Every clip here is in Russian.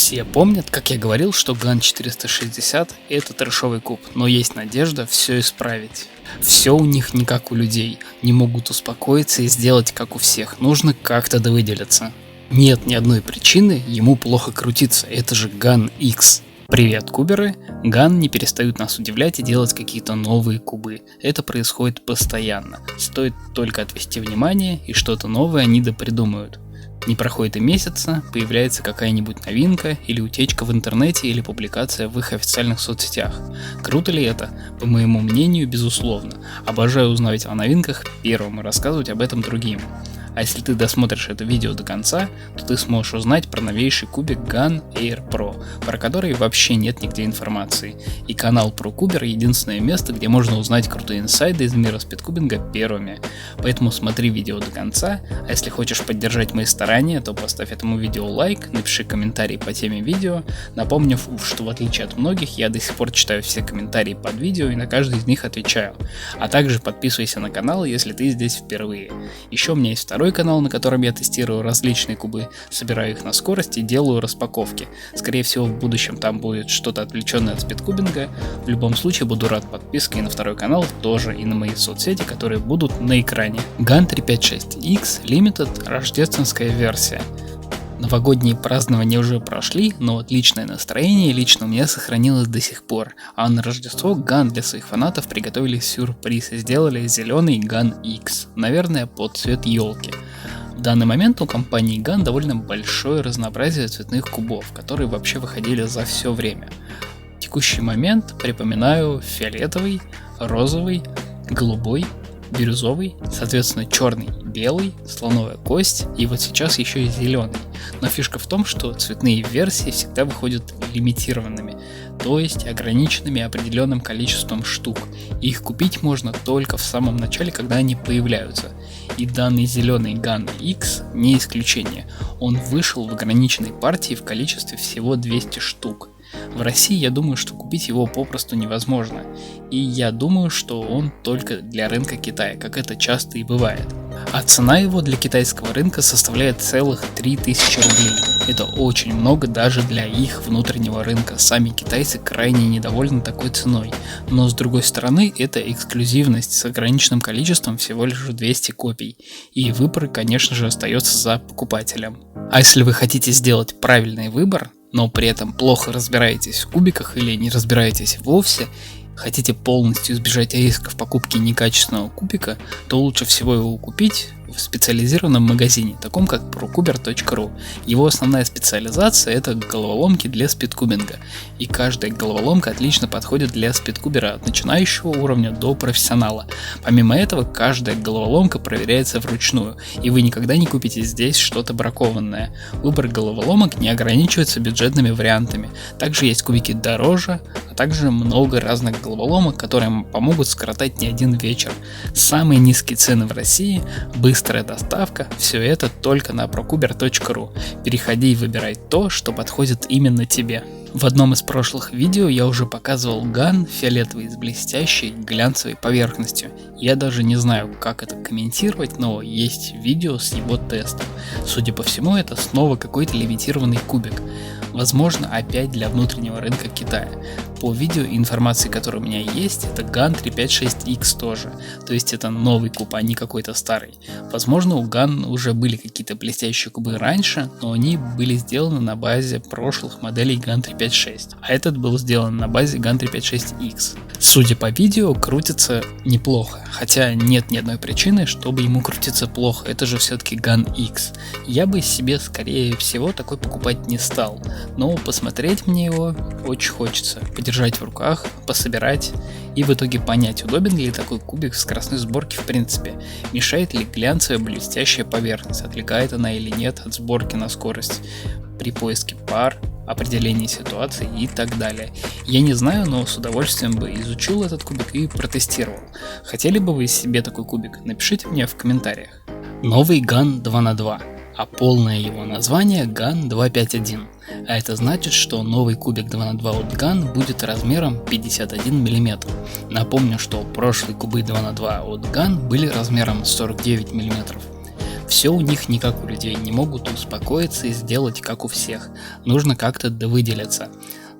Все помнят, как я говорил, что GAN 460 это трэшовый куб, но есть надежда все исправить. Все у них не как у людей, не могут успокоиться и сделать как у всех, нужно как-то довыделиться. Нет ни одной причины ему плохо крутиться, это же GAN X. Привет, куберы! GAN не перестают нас удивлять и делать какие-то новые кубы. Это происходит постоянно. Стоит только отвести внимание, и что-то новое они допридумают. Не проходит и месяца, появляется какая-нибудь новинка, или утечка в интернете, или публикация в их официальных соцсетях. Круто ли это? По моему мнению, безусловно. Обожаю узнавать о новинках первым и рассказывать об этом другим. А если ты досмотришь это видео до конца, то ты сможешь узнать про новейший кубик GAN Air Pro, про который вообще нет нигде информации. И канал ProKuber — единственное место, где можно узнать крутые инсайды из мира спидкубинга первыми. Поэтому смотри видео до конца, а если хочешь поддержать мои старания, то поставь этому видео лайк, напиши комментарий по теме видео, напомнив, что в отличие от многих, я до сих пор читаю все комментарии под видео и на каждый из них отвечаю. А также подписывайся на канал, если ты здесь впервые. Еще у меня есть второй канал, на котором я тестирую различные кубы, собираю их на скорость и делаю распаковки. Скорее всего, в будущем там будет что-то отвлеченное от спидкубинга. В любом случае, буду рад подписке и на второй канал тоже, и на мои соцсети, которые будут на экране. GAN 356X Limited рождественская версия. Новогодние празднования уже прошли, но отличное настроение лично у меня сохранилось до сих пор. А на Рождество GAN для своих фанатов приготовили сюрприз и сделали зеленый GAN X, наверное, под цвет елки. В данный момент у компании GAN довольно большое разнообразие цветных кубов, которые вообще выходили за все время. В текущий момент припоминаю фиолетовый, розовый, голубой, бирюзовый, соответственно черный, белый, слоновая кость и вот сейчас еще и зеленый. Но фишка в том, что цветные версии всегда выходят лимитированными, то есть ограниченными определенным количеством штук. И их купить можно только в самом начале, когда они появляются. И данный зеленый GAN X не исключение. Он вышел в ограниченной партии в количестве всего 200 штук. В России я думаю, что купить его попросту невозможно, и я думаю, что он только для рынка Китая, как это часто и бывает. А цена его для китайского рынка составляет целых 3000 рублей. Это очень много даже для их внутреннего рынка, сами китайцы крайне недовольны такой ценой. Но с другой стороны, это эксклюзивность с ограниченным количеством всего лишь 200 копий, и выбор, конечно же, остается за покупателем. А если вы хотите сделать правильный выбор, но при этом плохо разбираетесь в кубиках или не разбираетесь вовсе, хотите полностью избежать риска в покупке некачественного кубика, то лучше всего его купить в специализированном магазине, таком как prokuber.ru. Его основная специализация — это головоломки для спидкубинга, и каждая головоломка отлично подходит для спидкубера от начинающего уровня до профессионала. Помимо этого, каждая головоломка проверяется вручную, и вы никогда не купите здесь что-то бракованное. Выбор головоломок не ограничивается бюджетными вариантами, также есть кубики дороже, а также много разных головоломок, которые помогут скоротать не один вечер. Самые низкие цены в России, быстрая доставка, все это только на prokuber.ru. Переходи и выбирай то, что подходит именно тебе. В одном из прошлых видео я уже показывал GAN фиолетовый с блестящей глянцевой поверхностью. Я даже не знаю, как это комментировать, но есть видео с его тестом. Судя по всему, это снова какой-то лимитированный кубик. Возможно, опять для внутреннего рынка Китая. По видео и информации, которая у меня есть, это GAN 356X тоже. То есть это новый куб, а не какой-то старый. Возможно, у GAN уже были какие-то блестящие кубы раньше, но они были сделаны на базе прошлых моделей GAN 356. А этот был сделан на базе GAN 356X. Судя по видео, крутится неплохо. Хотя нет ни одной причины, чтобы ему крутиться плохо. Это же все-таки GAN X. Я бы себе, скорее всего, такой покупать не стал. Но посмотреть мне его очень хочется. Подержать в руках, пособирать и в итоге понять, удобен ли такой кубик в скоростной сборке в принципе. Мешает ли глянцевая блестящая поверхность, отвлекает она или нет от сборки на скорость при поиске пар, определении ситуации и так далее. Я не знаю, но с удовольствием бы изучил этот кубик и протестировал. Хотели бы вы себе такой кубик? Напишите мне в комментариях. Новый GAN 2х2, а полное его название GAN 251. А это значит, что новый кубик 2х2 от GAN будет размером 51 мм. Напомню, что прошлые кубы 2х2 от GAN были размером 49 мм. Все у них не как у людей, не могут успокоиться и сделать как у всех. Нужно как-то выделиться.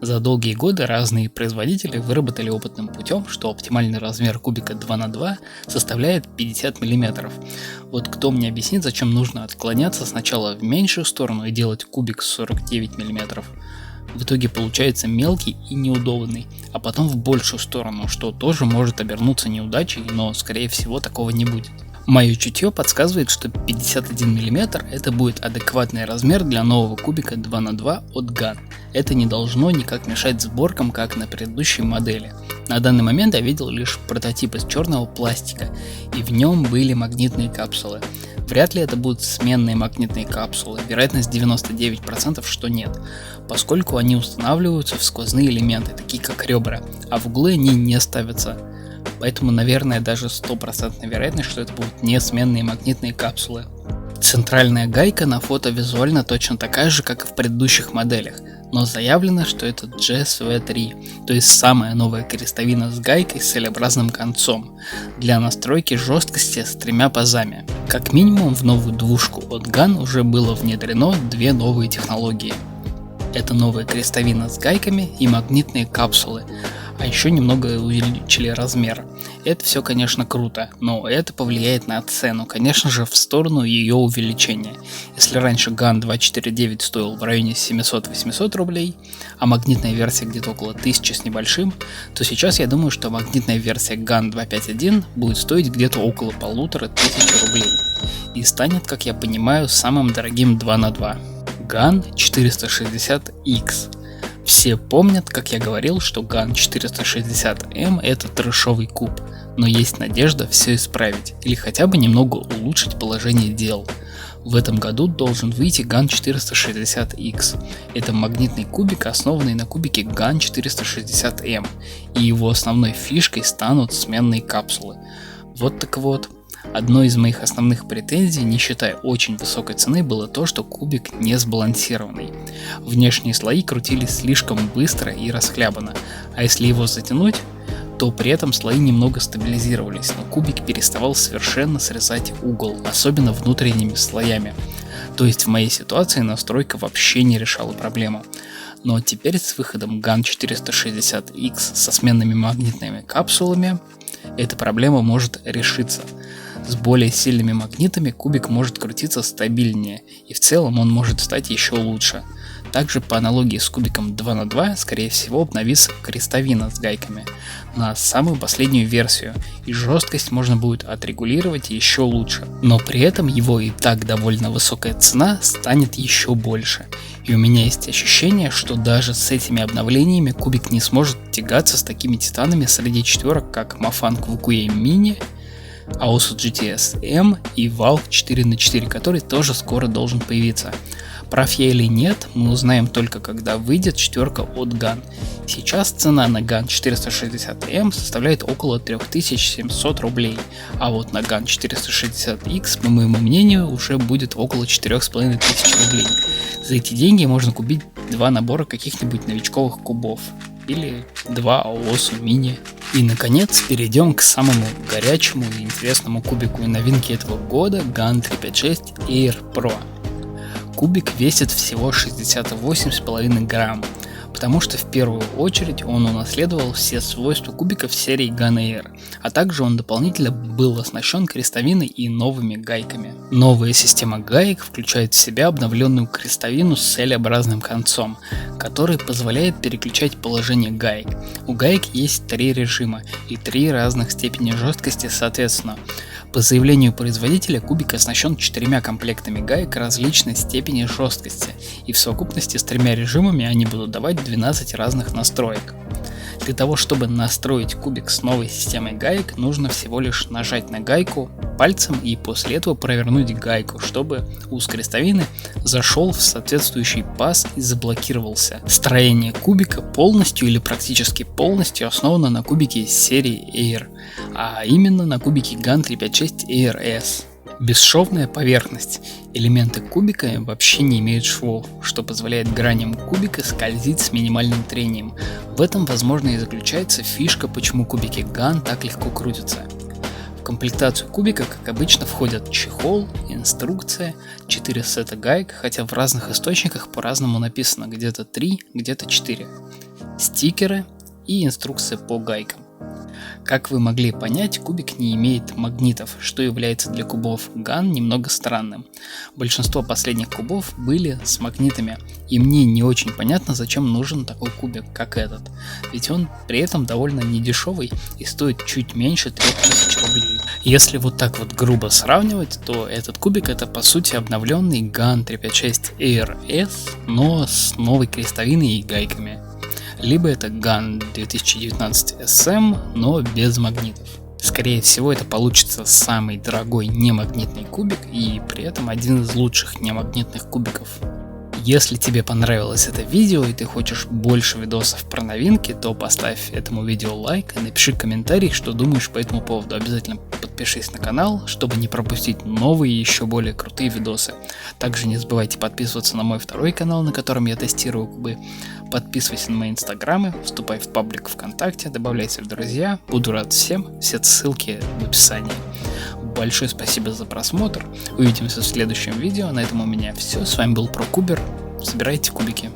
За долгие годы разные производители выработали опытным путем, что оптимальный размер кубика 2 на 2 составляет 50 мм. Вот кто мне объяснит, зачем нужно отклоняться сначала в меньшую сторону и делать кубик 49 мм. В итоге получается мелкий и неудобный, а потом в большую сторону, что тоже может обернуться неудачей, но скорее всего такого не будет. Мое чутье подсказывает, что 51 мм это будет адекватный размер для нового кубика 2 на 2 от GAN. Это не должно никак мешать сборкам, как на предыдущей модели. На данный момент я видел лишь прототип из черного пластика, и в нем были магнитные капсулы. Вряд ли это будут сменные магнитные капсулы, вероятность 99%, что нет, поскольку они устанавливаются в сквозные элементы, такие как ребра, а в углы они не ставятся. Поэтому, наверное, даже 100% вероятность, что это будут не сменные магнитные капсулы. Центральная гайка на фото визуально точно такая же, как и в предыдущих моделях, но заявлено, что это GSV3, то есть самая новая крестовина с гайкой с L-образным концом, для настройки жесткости с 3 пазами. Как минимум в новую двушку от GAN уже было внедрено 2 новые технологии. Это новая крестовина с гайками и магнитные капсулы, а еще немного увеличили размер. Это все, конечно, круто, но это повлияет на цену, конечно же, в сторону ее увеличения. Если раньше GAN 249 стоил в районе 700-800 рублей, а магнитная версия где-то около 1000 с небольшим, то сейчас я думаю, что магнитная версия GAN 251 будет стоить где-то около 1500 рублей и станет, как я понимаю, самым дорогим 2 на 2. GAN 460X. Все помнят, как я говорил, что GAN 460M это трэшовый куб, но есть надежда все исправить или хотя бы немного улучшить положение дел. В этом году должен выйти GAN 460X. Это магнитный кубик, основанный на кубике GAN 460M, и его основной фишкой станут сменные капсулы. Вот так вот. Одной из моих основных претензий, не считая очень высокой цены, было то, что кубик не сбалансированный. Внешние слои крутились слишком быстро и расхлябанно, а если его затянуть, то при этом слои немного стабилизировались, но кубик переставал совершенно срезать угол, особенно внутренними слоями. То есть в моей ситуации настройка вообще не решала проблему. Но теперь с выходом GAN 460X со сменными магнитными капсулами эта проблема может решиться. С более сильными магнитами кубик может крутиться стабильнее, и в целом он может стать еще лучше. Также по аналогии с кубиком 2 на 2, скорее всего, обновится крестовина с гайками на самую последнюю версию, и жесткость можно будет отрегулировать еще лучше. Но при этом его и так довольно высокая цена станет еще больше. И у меня есть ощущение, что даже с этими обновлениями кубик не сможет тягаться с такими титанами среди четверок, как Mofang VQA Mini, Aosu GTS M и Valve 4 на 4, который тоже скоро должен появиться. Прав я или нет, мы узнаем только когда выйдет четверка от GAN. Сейчас цена на GAN 460M составляет около 3700 рублей, а вот на GAN 460X, по моему мнению, уже будет около 4500 рублей. За эти деньги можно купить 2 набора каких-нибудь новичковых кубов или 2 Aosu Mini. И наконец перейдем к самому горячему и интересному кубику и новинке этого года GAN 356 Air Pro. Кубик весит всего 68,5 грамм, потому что в первую очередь он унаследовал все свойства кубиков серии GAN Air, а также он дополнительно был оснащен крестовиной и новыми гайками. Новая система гаек включает в себя обновленную крестовину с L-образным концом, который позволяет переключать положение гаек. У гаек есть 3 режима и 3 разных степени жесткости соответственно. По заявлению производителя, кубик оснащен 4 комплектами гаек различной степени жесткости, и в совокупности с 3 режимами они будут давать 12 разных настроек. Для того, чтобы настроить кубик с новой системой гаек, нужно всего лишь нажать на гайку пальцем и после этого провернуть гайку, чтобы ус крестовины зашел в соответствующий паз и заблокировался. Строение кубика полностью или практически полностью основано на кубике серии Air, а именно на кубике GAN 356 Air S. Бесшовная поверхность. Элементы кубика вообще не имеют швов, что позволяет граням кубика скользить с минимальным трением. В этом, возможно, и заключается фишка, почему кубики GAN так легко крутятся. В комплектацию кубика, как обычно, входят чехол, инструкция, 4 сета гаек, хотя в разных источниках по-разному написано, где-то 3, где-то 4, стикеры и инструкция по гайкам. Как вы могли понять, кубик не имеет магнитов, что является для кубов GAN немного странным. Большинство последних кубов были с магнитами, и мне не очень понятно, зачем нужен такой кубик, как этот, ведь он при этом довольно недешевый и стоит чуть меньше 3000 рублей. Если вот так вот грубо сравнивать, то этот кубик это по сути обновленный GAN 356 ARS, но с новой крестовиной и гайками. Либо это GAN 2019 SM, но без магнитов. Скорее всего, это получится самый дорогой немагнитный кубик и при этом один из лучших немагнитных кубиков. Если тебе понравилось это видео и ты хочешь больше видосов про новинки, то поставь этому видео лайк и напиши комментарий, что думаешь по этому поводу. Обязательно подпишись на канал, чтобы не пропустить новые и еще более крутые видосы. Также не забывайте подписываться на мой второй канал, на котором я тестирую кубы. Подписывайся на мои инстаграмы, вступай в паблик ВКонтакте, добавляйся в друзья. Буду рад всем, все ссылки в описании. Большое спасибо за просмотр. Увидимся в следующем видео. На этом у меня все. С вами был ProKuber. Собирайте кубики.